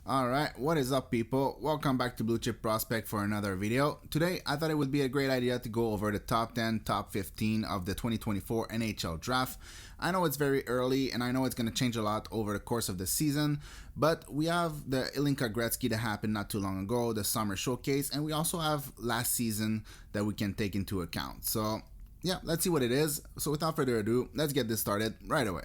Alright, what is up people? Welcome back to Blue Chip Prospect for another video. Today, I thought it would be a great idea to go over the top 10, top 15 of the 2024 NHL Draft. I know it's very early and I know it's going to change a lot over the course of the season, but we have the Hlinka Gretzky that happened not too long ago, the Summer Showcase, and we also have last season that we can take into account. So yeah, let's see what it is. So without further ado, let's get this started right away.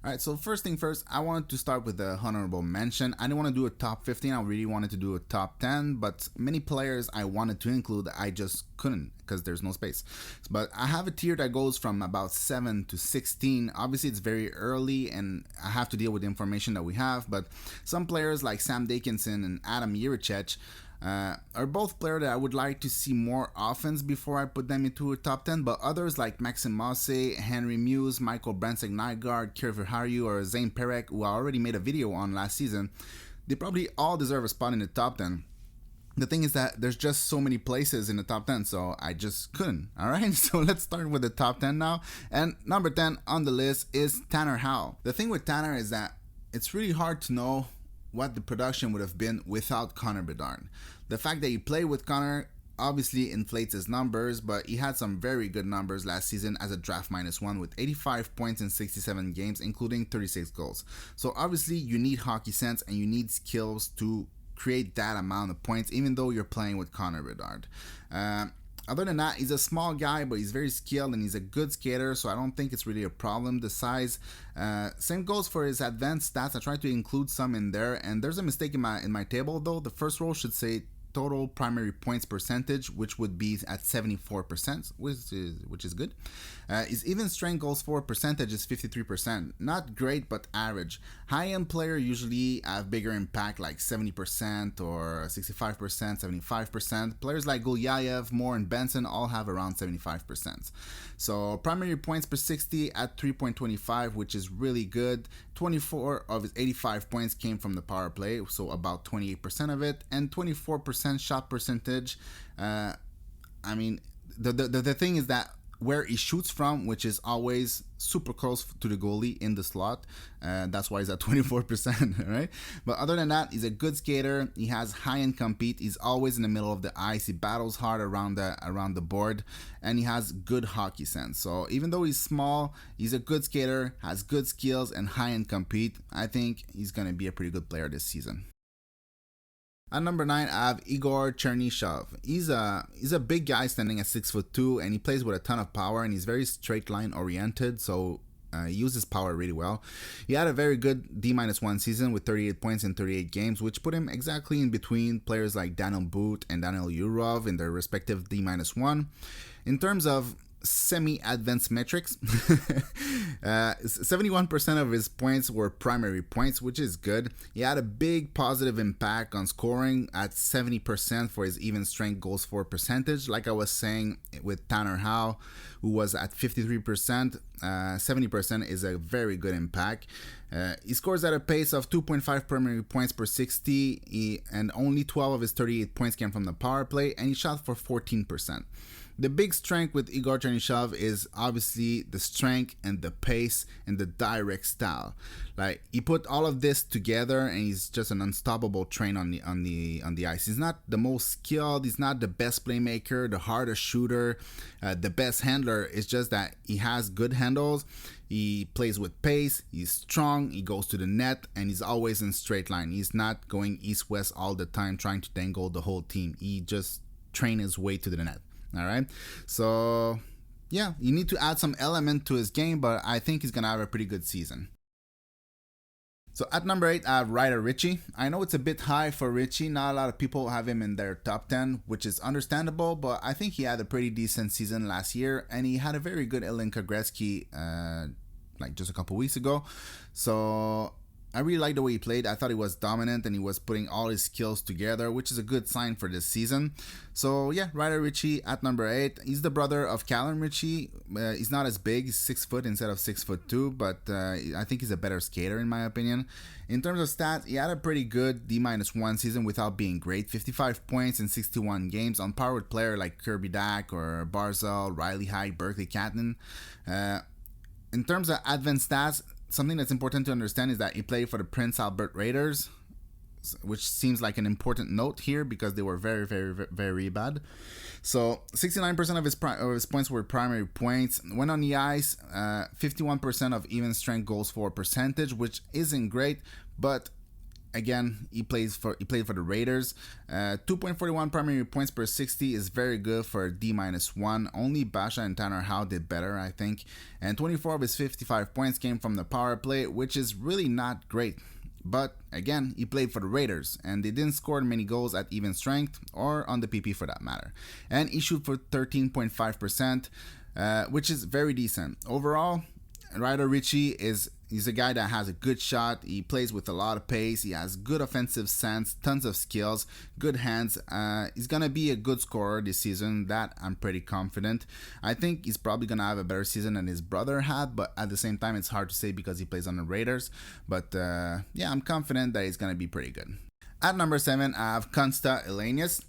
Alright, so first thing first, I wanted to start with the honorable mention. I didn't want to do a top 15, I really wanted to do a top 10, but many players I wanted to include, I just couldn't because there's no space. But I have a tier that goes from about 7 to 16. Obviously, it's very early and I have to deal with the information that we have, but some players like Sam Dickinson and Adam Jiricek are both players that I would like to see more offense before I put them into a top 10, but others like Maxim Mosse, Henry Muse, Michael Brandsegg-Nygaard, Kirill Haryu, or Zane Perek, who I already made a video on last season, they probably all deserve a spot in the top 10. The thing is that there's just so many places in the top 10, so I just couldn't. Alright, so let's start with the top 10 now. And number 10 on the list is Tanner Howe. The thing with Tanner is that it's really hard to know what the production would have been without Connor Bedard. The fact that he played with Connor obviously inflates his numbers, but he had some very good numbers last season as a draft -1 with 85 points in 67 games, including 36 goals. So obviously you need hockey sense and you need skills to create that amount of points, even though you're playing with Connor Bedard. Other than that, he's a small guy, but he's very skilled and he's a good skater, so I don't think it's really a problem. The size, same goes for his advanced stats. I tried to include some in there, and there's a mistake in my table though. The first row should say total primary points percentage, which would be at 74%, which is good. His even strength goals for percentage is 53%. Not great, but average. High-end player usually have bigger impact, like 70% or 65%, 75%. Players like Gulyayev, Moore, and Benson all have around 75%. So primary points per 60 at 3.25, which is really good. 24 of his 85 points came from the power play, so about 28% of it, and 24% shot percentage. I mean, the thing is that where he shoots from, which is always super close to the goalie in the slot, that's why he's at 24%, right? But other than that, he's a good skater. He has high-end compete. He's always in the middle of the ice. He battles hard around the board, and he has good hockey sense. So even though he's small, he's a good skater, has good skills, and high-end compete. I think he's gonna be a pretty good player this season. At number 9, I have Igor Chernyshov. He's a big guy standing at 6'2", and he plays with a ton of power, and he's very straight line oriented, so he uses power really well. He had a very good D-1 season with 38 points in 38 games, which put him exactly in between players like Daniel Booth and Daniel Yurov in their respective D-1. In terms of semi-advanced metrics, 71% of his points were primary points, which is good. He had a big positive impact on scoring at 70% for his even strength goals for percentage. Like I was saying with Tanner Howe, who was at 53%, 70% is a very good impact. He scores at a pace of 2.5 primary points per 60, and only 12 of his 38 points came from the power play, and he shot for 14%. The big strength with Igor Chernyshov is obviously the strength and the pace and the direct style. Like, he put all of this together and he's just an unstoppable train on the ice. He's not the most skilled, he's not the best playmaker, the hardest shooter, the best handler. It's just that he has good handles. He plays with pace, he's strong, he goes to the net, and he's always in straight line. He's not going east-west all the time trying to dangle the whole team. He just trains his way to the net. Alright, so yeah, you need to add some element to his game, but I think he's gonna have a pretty good season. So at number 8, I have Ryder Ritchie. I know it's a bit high for Ritchie. Not a lot of people have him in their top 10, which is understandable, but I think he had a pretty decent season last year, and he had a very good Hlinka Gretzky like just a couple weeks ago. So I really liked the way he played. I thought he was dominant and he was putting all his skills together, which is a good sign for this season. So yeah, Ryder Ritchie at number 8. He's the brother of Callum Ritchie. He's not as big, he's 6 foot instead of 6'2", but I think he's a better skater in my opinion. In terms of stats, he had a pretty good D-1 season without being great. 55 points in 61 games on par with player like Kirby Dack or Barzal, Riley Hyde, Berkly Catton. In terms of advanced stats, something that's important to understand is that he played for the Prince Albert Raiders. which seems like an important note here because they were very, very, very bad. So 69% of his points were primary points. When on the ice, 51% of even strength goals for percentage, which isn't great, but again, he played for the Raiders. 2.41 primary points per 60 is very good for a D-1. Only Basha and Tanner Howe did better, I think. And 24 of his 55 points came from the power play, which is really not great. But again, he played for the Raiders, and they didn't score many goals at even strength or on the PP for that matter. And he shoot for 13.5%, which is very decent. Overall, Ryder Richie he's a guy that has a good shot. He plays with a lot of pace. He has good offensive sense, tons of skills, good hands. He's going to be a good scorer this season. That I'm pretty confident. I think he's probably going to have a better season than his brother had, but at the same time, it's hard to say because he plays on the Raiders. But yeah, I'm confident that he's going to be pretty good. At number 7, I have Konsta Helenius.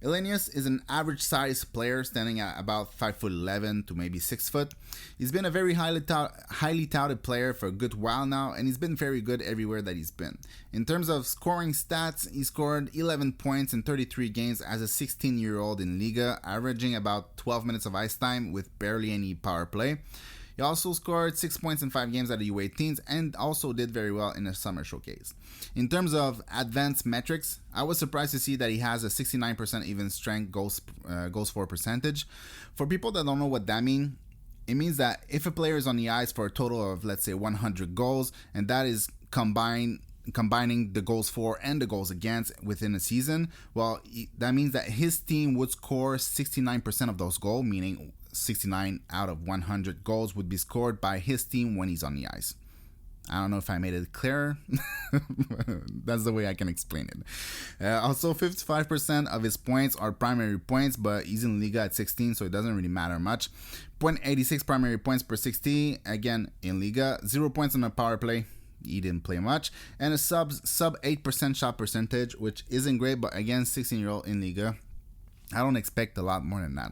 Helenius is an average size player standing at about 5'11" to maybe 6 foot. He's been a very highly touted player for a good while now, and he's been very good everywhere that he's been. In terms of scoring stats, he scored 11 points in 33 games as a 16-year-old in Liga, averaging about 12 minutes of ice time with barely any power play. He also scored 6 points in 5 games at the U18s and also did very well in the summer showcase. In terms of advanced metrics, I was surprised to see that he has a 69% even strength goals for percentage. For people that don't know what that means, it means that if a player is on the ice for a total of, let's say, 100 goals, and that is combining the goals for and the goals against within a season, well, that means that his team would score 69% of those goals, meaning 69 out of 100 goals would be scored by his team when he's on the ice. I don't know if I made it clearer. That's the way I can explain it. Also, 55% of his points are primary points, but he's in Liga at 16, so it doesn't really matter much. 0.86 primary points per 60, again in Liga. 0 points on the power play. He didn't play much. And a sub 8% shot percentage, which isn't great, but again, 16-year-old in Liga. I don't expect a lot more than that.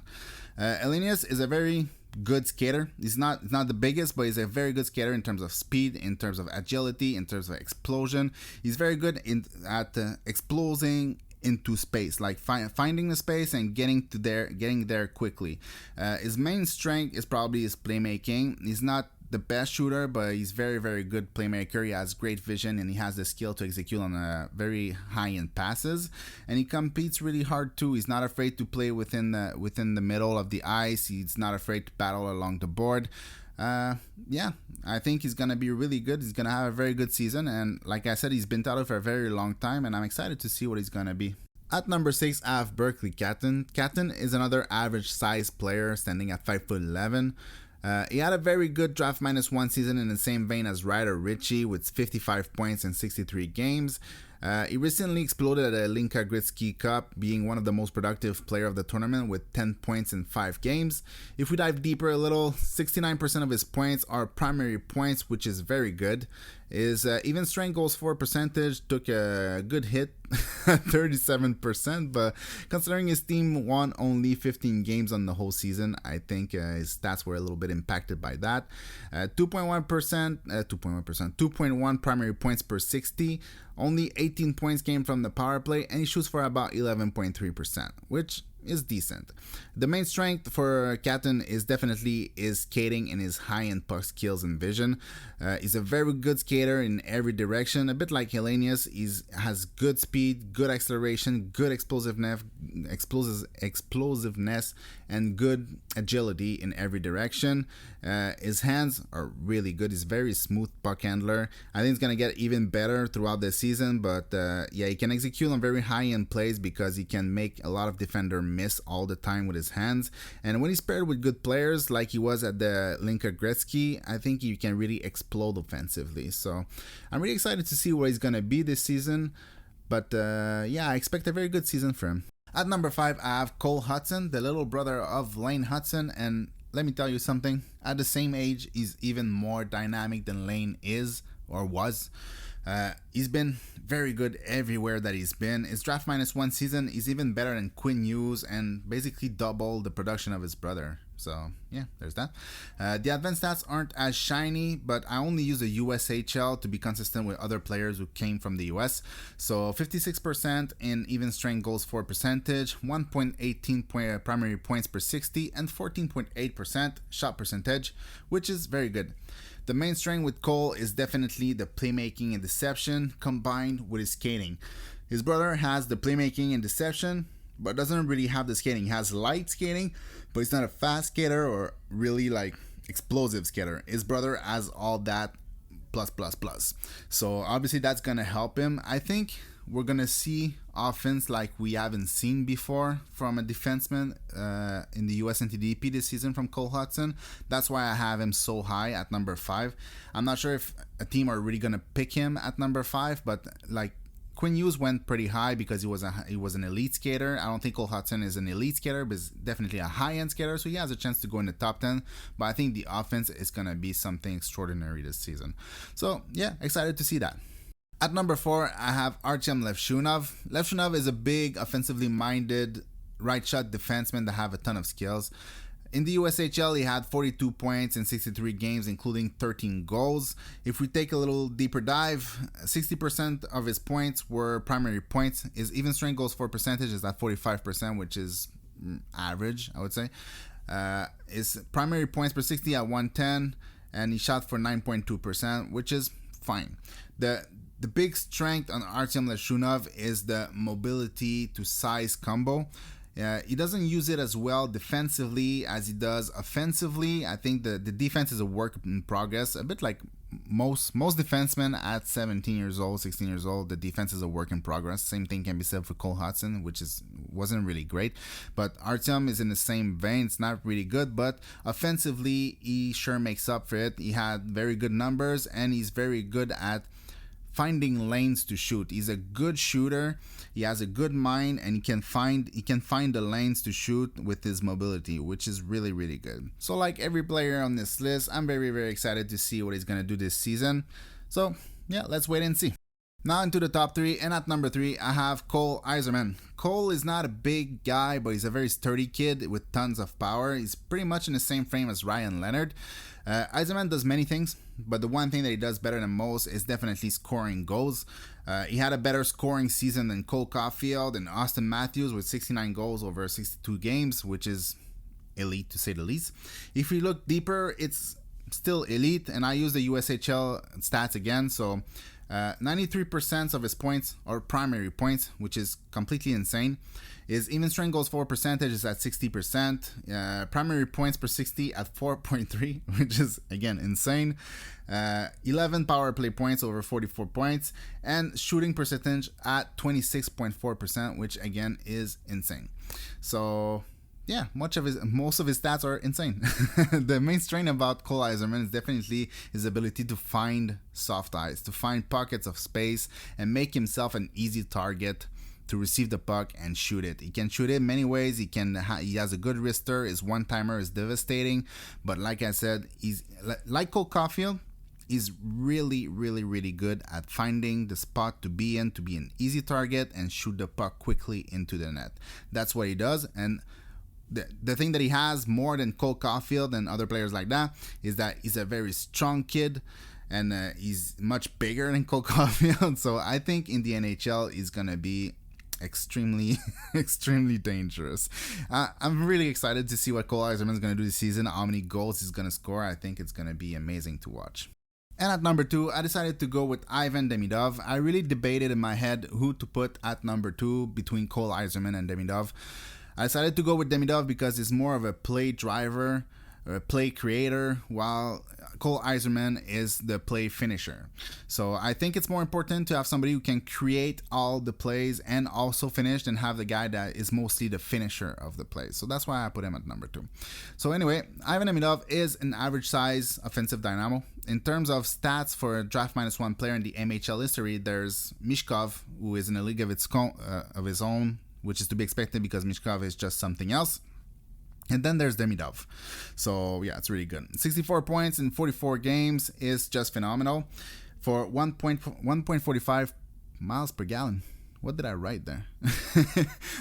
Helenius is a very good skater. He's not the biggest, but he's a very good skater in terms of speed, in terms of agility, in terms of explosion. He's very good at exploding into space, like finding the space and getting there quickly. His main strength is probably his playmaking. He's not the best shooter, but he's very, very good playmaker. He has great vision and he has the skill to execute on very high-end passes. And he competes really hard too. He's not afraid to play within the middle of the ice. He's not afraid to battle along the board. Yeah, I think he's gonna be really good. He's gonna have a very good season, and like I said, he's been touted for a very long time, and I'm excited to see what he's gonna be. At number 6, I have Berkly Catton. Catton is another average size player standing at 5'11". He had a very good draft -1 season in the same vein as Ryder Ritchie with 55 points in 63 games. He recently exploded at the Hlinka Gretzky Cup, being one of the most productive player of the tournament with 10 points in 5 games. If we dive deeper a little, 69% of his points are primary points, which is very good. His even strength goals for percentage took a good hit, 37%, but considering his team won only 15 games on the whole season, I think his stats were a little bit impacted by that. 2.1 primary points per 60. Only 18 points came from the power play, and he shoots for about 11.3%, which is decent. The main strength for Catton is definitely his skating and his high-end puck skills and vision. He's a very good skater in every direction, a bit like Helenius. He has good speed, good acceleration, good explosiveness, and good agility in every direction. His hands are really good. He's a very smooth puck handler. I think it's going to get even better throughout the season, but yeah, he can execute on very high-end plays because he can make a lot of defender miss all the time with his hands. And when he's paired with good players like he was at the Hlinka Gretzky, I think he can really explode offensively. So I'm really excited to see where he's going to be this season. But yeah, I expect a very good season for him. At number 5, I have Cole Hudson, the little brother of Lane Hutson, and let me tell you something, at the same age, he's even more dynamic than Lane is or was. He's been very good everywhere that he's been. His draft -1 season is even better than Quinn Hughes and basically double the production of his brother. So yeah, there's that. The advanced stats aren't as shiny, but I only use the USHL to be consistent with other players who came from the US. So 56% in even strength goals for percentage, 1.18 primary points per 60, and 14.8% shot percentage, which is very good. The main strength with Cole is definitely the playmaking and deception combined with his skating. His brother has the playmaking and deception, but doesn't really have the skating. He has light skating, but he's not a fast skater or really like explosive skater. His brother has all that plus. So obviously that's gonna help him. I think we're gonna see offense like we haven't seen before from a defenseman in the US NTDP this season from Cole Hudson. That's why I have him so high at number 5. I'm not sure if a team are really gonna pick him at number 5, but like Quinn Hughes went pretty high because he was an elite skater. I don't think Cole Hudson is an elite skater, but he's definitely a high-end skater, so he has a chance to go in the top 10. But I think the offense is going to be something extraordinary this season. So yeah, excited to see that. At number 4, I have Artyom Levshunov. Levshunov is a big, offensively minded right shot defenseman that have a ton of skills. In the USHL, he had 42 points in 63 games, including 13 goals. If we take a little deeper dive, 60% of his points were primary points. His even strength goals for percentage is at 45%, which is average, I would say. His primary points per 60 at 110, and he shot for 9.2%, which is fine. The big strength on Artyom Levshunov is the mobility to size combo. He doesn't use it as well defensively as he does offensively. I think the defense is a work in progress, a bit like most defensemen at 17 years old, 16 years old. The defense is a work in progress. Same thing can be said for Cole Hudson, which wasn't really great. But Artyom is in the same vein. It's not really good, but offensively, he sure makes up for it. He had very good numbers, and he's very good at finding lanes to shoot. He's a good shooter. He has a good mind, and he can find the lanes to shoot with his mobility, which is really, really good. So like every player on this list, I'm very, very excited to see what he's gonna do this season. So yeah, let's wait and see. Now into the top 3, and at number 3, I have Cole Eiserman. Cole is not a big guy, but he's a very sturdy kid with tons of power. He's pretty much in the same frame as Ryan Leonard. Eiserman does many things, but the one thing that he does better than most is definitely scoring goals. He had a better scoring season than Cole Caulfield and Austin Matthews with 69 goals over 62 games, which is elite to say the least. If we look deeper, it's still elite, and I use the USHL stats again. So 93% of his points are primary points, which is completely insane. His even strength goals for percentage is at 60%. Primary points per 60 at 4.3, which is again insane. 11 power play points over 44 points, and shooting percentage at 26.4%, which again is insane. So yeah, most of his stats are insane. The main strength about Cole Eiserman is definitely his ability to find soft ice, to find pockets of space, and make himself an easy target to receive the puck and shoot it. He can shoot it many ways. He has a good wrister. His one-timer is devastating. But like I said, he's like Cole Caulfield. He's really, really, really good at finding the spot to be in, to be an easy target and shoot the puck quickly into the net. That's what he does. And the thing that he has more than Cole Caulfield and other players like that is that he's a very strong kid, and he's much bigger than Cole Caulfield. So I think in the NHL he's gonna be extremely dangerous. I'm really excited to see what Cole Eiserman is gonna do this season, how many goals he's gonna score. I think it's gonna be amazing to watch. And at number 2, I decided to go with Ivan Demidov. I really debated in my head who to put at number 2 between Cole Eiserman and Demidov. I decided to go with Demidov because he's more of a play driver, a play creator, while Cole Eiserman is the play finisher. So I think it's more important to have somebody who can create all the plays and also finish than have the guy that is mostly the finisher of the plays. So that's why I put him at number 2. So anyway, Ivan Demidov is an average size offensive dynamo. In terms of stats for a draft -1 player in the MHL history, there's Mishkov, who is in a league of his own, which is to be expected because Mishkov is just something else. And then there's Demidov. So yeah, it's really good. 64 points in 44 games is just phenomenal. For 1.45 miles per gallon. What did I write there?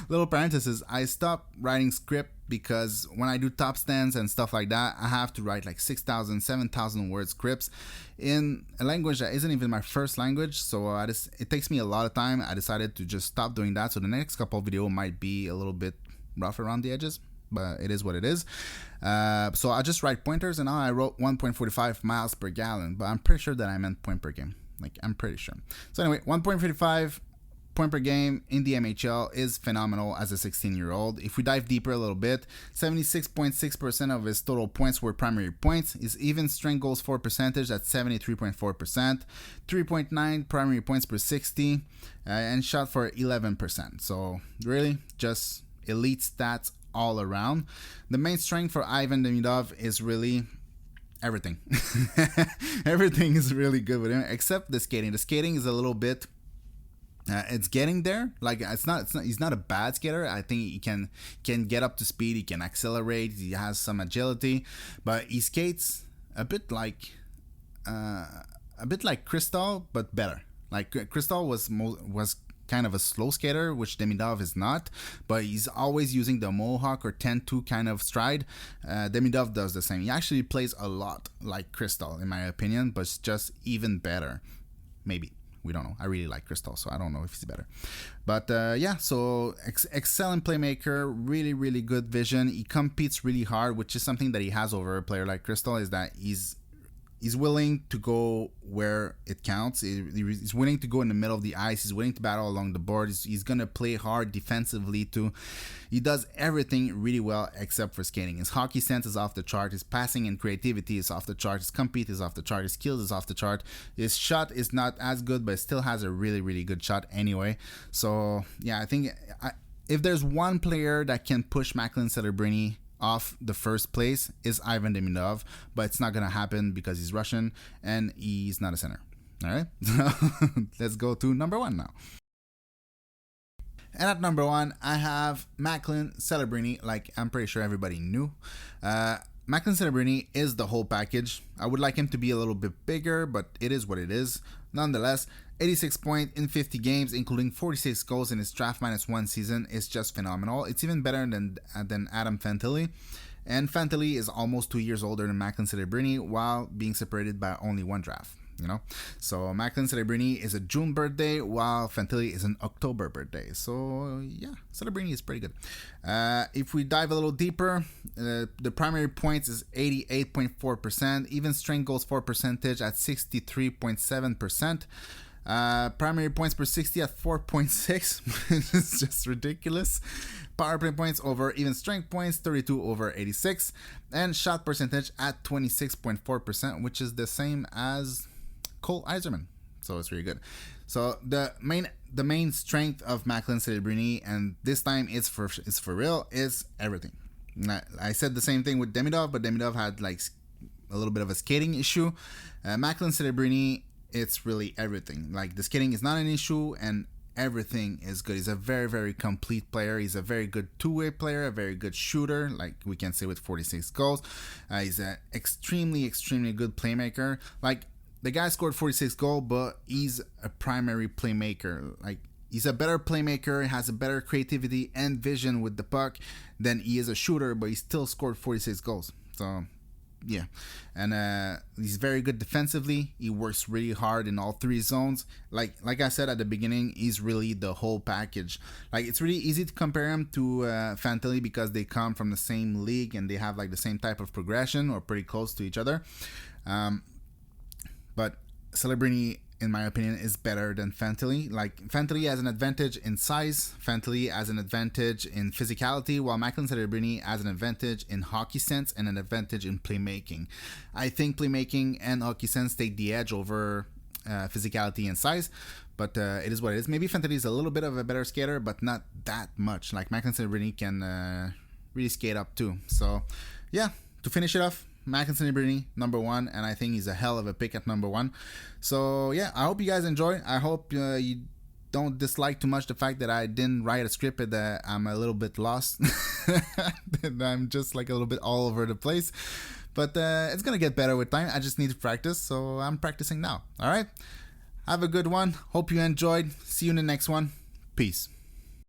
Little parenthesis, I stopped writing script because when I do top stands and stuff like that, I have to write like 6,000, 7,000 word scripts in a language that isn't even my first language. So it takes me a lot of time. I decided to just stop doing that. So the next couple of videos might be a little bit rough around the edges, but it is what it is. So I just write pointers, and now I wrote 1.45 miles per gallon, but I'm pretty sure that I meant point per game. Like, I'm pretty sure. So anyway, 1.55 point per game in the MHL is phenomenal as a 16-year-old. If we dive deeper a little bit, 76.6% of his total points were primary points. His even strength goals for percentage at 73.4%, 3.9 primary points per 60, and shot for 11%. So really just elite stats all around. The main strength for Ivan Demidov is really everything. Everything is really good with him except the skating. The skating is a little bit it's getting there. Like he's not a bad skater. I think he can get up to speed, he can accelerate, he has some agility, but he skates a bit like Crystal, but better. Like Crystal was kind of a slow skater, which Demidov is not, but he's always using the Mohawk or 10-2 kind of stride. Demidov does the same. He actually plays a lot like Crystal, in my opinion, but it's just even better. Maybe. We don't know. I really like Crystal, so I don't know if he's better. But yeah, so excellent playmaker, really, really good vision. He competes really hard, which is something that he has over a player like Crystal, is that he's willing to go where it counts. He's willing to go in the middle of the ice. He's willing to battle along the board. He's going to play hard defensively too. He does everything really well except for skating. His hockey sense is off the chart. His passing and creativity is off the chart. His compete is off the chart. His skills is off the chart. His shot is not as good, but still has a really, really good shot anyway. So yeah, I think if there's one player that can push Macklin Celebrini off the first place is Ivan Demidov, but it's not gonna happen because he's Russian and he's not a center. All right, let's go to number one now. And at number one, I have Macklin Celebrini. Like I'm pretty sure everybody knew. Macklin Celebrini is the whole package. I would like him to be a little bit bigger, but it is what it is. Nonetheless, 86 points in 50 games, including 46 goals in his draft -1 season, is just phenomenal. It's even better than Adam Fantilli. And Fantilli is almost 2 years older than Macklin Celebrini while being separated by only one draft. You know, so Macklin Celebrini is a June birthday while Fantilli is an October birthday. So yeah, Celebrini is pretty good. If we dive a little deeper, the primary points is 88.4%, even strength goals for percentage at 63.7%. Primary points per 60 at 4.6, which is just ridiculous. Power play points over even strength points, 32 over 86, and shot percentage at 26.4%, which is the same as Cole Eiserman. So it's really good. So the main strength of Macklin Celebrini, and this time it's for real, is everything. I said the same thing with Demidov, but Demidov had like a little bit of a skating issue. Macklin Celebrini, it's really everything. Like the skating is not an issue and everything is good. He's a very, very complete player. He's a very good two-way player, a very good shooter, like we can say with 46 goals. He's an extremely, extremely good playmaker. Like the guy scored 46 goals, but he's a primary playmaker. Like he's a better playmaker, has a better creativity and vision with the puck than he is a shooter, but he still scored 46 goals. So yeah, and he's very good defensively. He works really hard in all three zones. Like I said at the beginning, he's really the whole package. Like it's really easy to compare him to Fantilli because they come from the same league and they have like the same type of progression or pretty close to each other. But Celebrini, in my opinion, is better than Fantilli. Like Fantilli has an advantage in size, Fantilli has an advantage in physicality, while Macklin Celebrini has an advantage in hockey sense and an advantage in playmaking. I think playmaking and hockey sense take the edge over physicality and size, but it is what it is. Maybe Fantilli is a little bit of a better skater, but not that much. Like Macklin Celebrini can really skate up too. So yeah, to finish it off, Macklin Celebrini, number one, and I think he's a hell of a pick at number one. So yeah, I hope you guys enjoy. I hope you don't dislike too much the fact that I didn't write a script and that I'm a little bit lost. And I'm just like a little bit all over the place. But it's gonna get better with time. I just need to practice, so I'm practicing now. All right, have a good one. Hope you enjoyed. See you in the next one. Peace.